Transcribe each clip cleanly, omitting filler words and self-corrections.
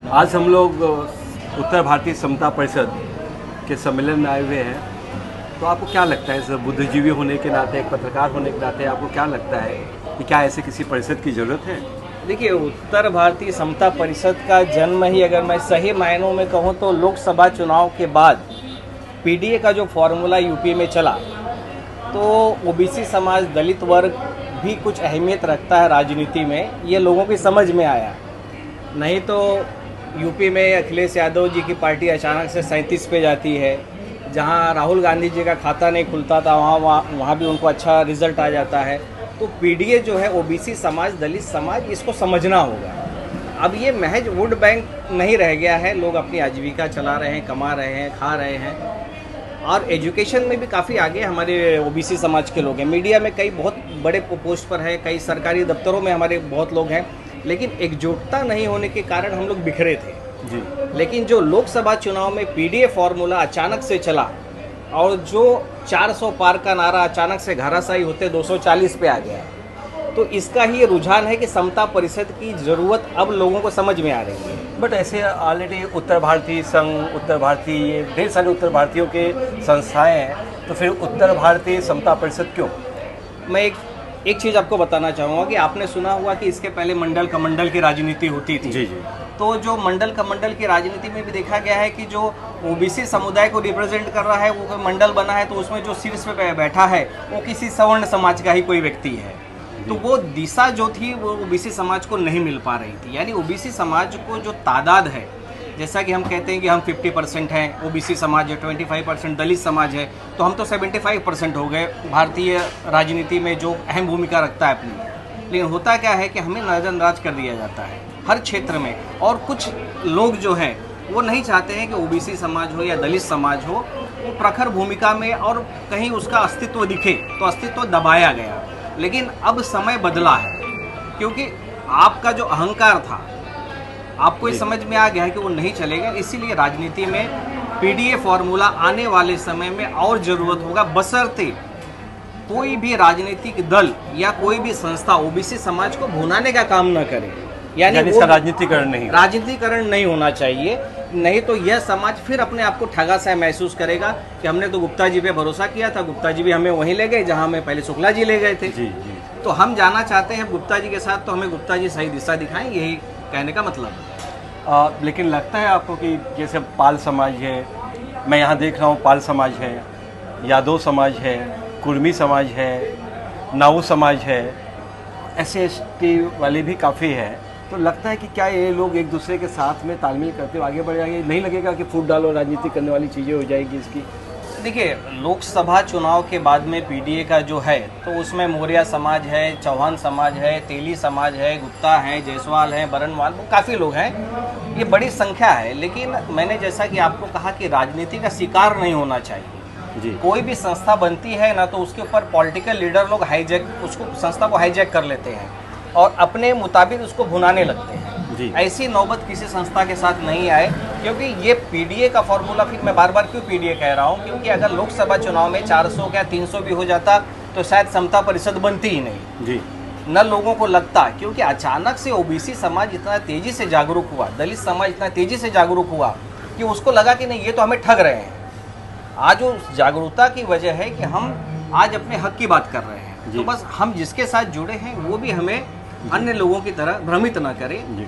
आज हम लोग उत्तर भारतीय समता परिषद के सम्मेलन में आए हुए हैं। तो आपको क्या लगता है, इस बुद्धिजीवी होने के नाते, एक पत्रकार होने के नाते, आपको क्या लगता है कि क्या ऐसे किसी परिषद की ज़रूरत है? देखिए, उत्तर भारतीय समता परिषद का जन्म ही अगर मैं सही मायनों में कहूँ तो लोकसभा चुनाव के बाद पीडीए का जो फॉर्मूला यूपी में चला तो ओबीसी समाज, दलित वर्ग भी कुछ अहमियत रखता है राजनीति में, ये लोगों की समझ में आया। नहीं तो यूपी में अखिलेश यादव जी की पार्टी अचानक से 37 पे जाती है, जहां राहुल गांधी जी का खाता नहीं खुलता था वहाँ भी उनको अच्छा रिजल्ट आ जाता है। तो पीडीए जो है ओबीसी समाज, दलित समाज, इसको समझना होगा। अब ये महज वोट बैंक नहीं रह गया है, लोग अपनी आजीविका चला रहे हैं, कमा रहे हैं, खा रहे हैं, और एजुकेशन में भी काफ़ी आगे हमारे ओबीसी समाज के लोग हैं। मीडिया में कई बहुत बड़े पोस्ट पर हैं, कई सरकारी दफ्तरों में हमारे बहुत लोग हैं, लेकिन एकजुटता नहीं होने के कारण हम लोग बिखरे थे जी। लेकिन जो लोकसभा चुनाव में पीडीए फॉर्मूला अचानक से चला और जो 400 पार का नारा अचानक से घराशायी होते 240 पे आ गया, तो इसका ही रुझान है कि समता परिषद की ज़रूरत अब लोगों को समझ में आ रही है। बट ऐसे ऑलरेडी उत्तर भारतीय संघ, उत्तर भारतीय, ढेर सारे उत्तर भारतीयों के संस्थाएं हैं, तो फिर उत्तर भारतीय समता परिषद क्यों? मैं एक चीज़ आपको बताना चाहूँगा कि आपने सुना हुआ कि इसके पहले मंडल कमंडल की राजनीति होती थी। जी जी। तो जो मंडल कमंडल की राजनीति में भी देखा गया है कि जो ओबीसी समुदाय को रिप्रेजेंट कर रहा है, वो कोई मंडल बना है तो उसमें जो शीर्ष पे बैठा है वो किसी सवर्ण समाज का ही कोई व्यक्ति है। तो वो दिशा जो थी वो ओबीसी समाज को नहीं मिल पा रही थी। यानी ओबीसी समाज को जो तादाद है, जैसा कि हम कहते हैं कि हम 50% हैं ओबीसी समाज है, 25% दलित समाज है, तो हम तो 75% हो गए भारतीय राजनीति में, जो अहम भूमिका रखता है अपनी। लेकिन होता क्या है कि हमें नज़रअंदाज कर दिया जाता है हर क्षेत्र में, और कुछ लोग जो हैं वो नहीं चाहते हैं कि ओबीसी समाज हो या दलित समाज हो वो प्रखर भूमिका में और कहीं उसका अस्तित्व दिखे, तो अस्तित्व दबाया गया। लेकिन अब समय बदला है, क्योंकि आपका जो अहंकार था आपको ये समझ में आ गया है कि वो नहीं चलेगा। इसीलिए राजनीति में पीडीए फॉर्मूला आने वाले समय में और ज़रूरत होगा, बशर्ते कोई भी राजनीतिक दल या कोई भी संस्था ओबीसी समाज को भुनाने का काम न करे। यानी इसका राजनीतिकरण नहीं होना चाहिए। नहीं तो यह समाज फिर अपने आप को ठगा सा महसूस करेगा कि हमने तो गुप्ता जी पे भरोसा किया था, गुप्ता जी भी हमें वहीं ले गए जहां हमें पहले शुक्ला जी ले गए थे। जी जी। तो हम जाना चाहते हैं गुप्ता जी के साथ, तो हमें गुप्ता जी सही दिशा दिखाएं, यही कहने का मतलब है। लेकिन लगता है आपको कि जैसे पाल समाज है, मैं यहाँ देख रहा हूँ पाल समाज है, यादव समाज है, कुर्मी समाज है, नाऊ समाज है, SC/ST वाले भी काफ़ी है, तो लगता है कि क्या ये लोग एक दूसरे के साथ में तालमेल करते हुए आगे बढ़ जाएंगे? नहीं लगेगा कि फूट डालो राजनीति करने वाली चीज़ें हो जाएगी इसकी? देखिए, लोकसभा चुनाव के बाद में पीडीए का जो है तो उसमें मौर्य समाज है, चौहान समाज है, तेली समाज है, गुप्ता है, जायसवाल है, बरनवाल, वो काफ़ी लोग हैं, ये बड़ी संख्या है। लेकिन मैंने जैसा कि आपको कहा कि राजनीति का शिकार नहीं होना चाहिए जी। कोई भी संस्था बनती है ना, तो उसके ऊपर पॉलिटिकल लीडर लोग उसको संस्था को हाईजैक कर लेते हैं और अपने मुताबिक उसको भुनाने लगते हैं। ऐसी नौबत किसी संस्था के साथ नहीं आए, क्योंकि ये पीडीए का फॉर्मूला, फिर मैं बार बार क्यों पीडीए कह रहा हूँ, क्योंकि अगर लोकसभा चुनाव में 400 या 300 भी हो जाता तो शायद समता परिषद बनती ही नहीं जी। न लोगों को लगता, क्योंकि अचानक से ओबीसी समाज इतना तेजी से जागरूक हुआ, दलित समाज इतना तेजी से जागरूक हुआ कि उसको लगा कि नहीं, ये तो हमें ठग रहे हैं। आज उस जागरूकता की वजह है कि हम आज अपने हक की बात कर रहे हैं। तो बस हम जिसके साथ जुड़े हैं वो भी हमें अन्य लोगों की तरह भ्रमित न करें। जी।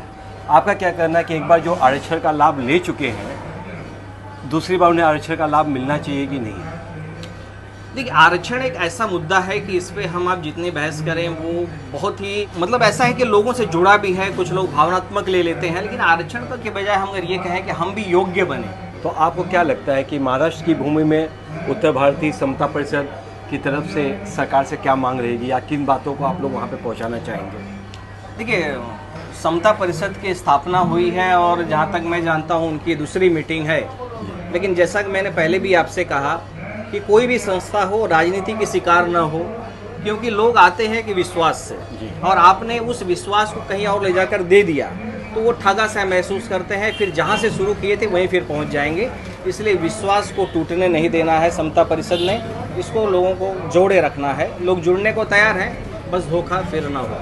आपका क्या कहना है कि एक बार जो आरक्षण का लाभ ले चुके हैं, दूसरी बार उन्हें आरक्षण का लाभ मिलना चाहिए कि नहीं? देखिए, आरक्षण एक ऐसा मुद्दा है कि इस पे हम आप जितनी बहस करें वो बहुत ही ऐसा है कि लोगों से जुड़ा भी है, कुछ लोग भावनात्मक ले लेते हैं। लेकिन आरक्षण के बजाय हम अगर ये कहें कि हम भी योग्य बने, तो आपको क्या लगता है कि महाराष्ट्र की भूमि में उत्तर भारतीय समता परिषद की तरफ से सरकार से क्या मांग रहेगी, या किन बातों को आप लोग वहाँ पे पहुँचाना चाहेंगे? देखिए, समता परिषद की स्थापना हुई है और जहाँ तक मैं जानता हूँ उनकी दूसरी मीटिंग है। लेकिन जैसा कि मैंने पहले भी आपसे कहा कि कोई भी संस्था हो राजनीति के शिकार न हो, क्योंकि लोग आते हैं कि विश्वास से, और आपने उस विश्वास को कहीं और ले जाकर दे दिया तो वो ठगा सा महसूस करते हैं, फिर जहाँ से शुरू किए थे वहीं फिर पहुँच जाएंगे। इसलिए विश्वास को टूटने नहीं देना है समता परिषद ने, इसको लोगों को जोड़े रखना है। लोग जुड़ने को तैयार हैं, बस धोखा फिर ना हो।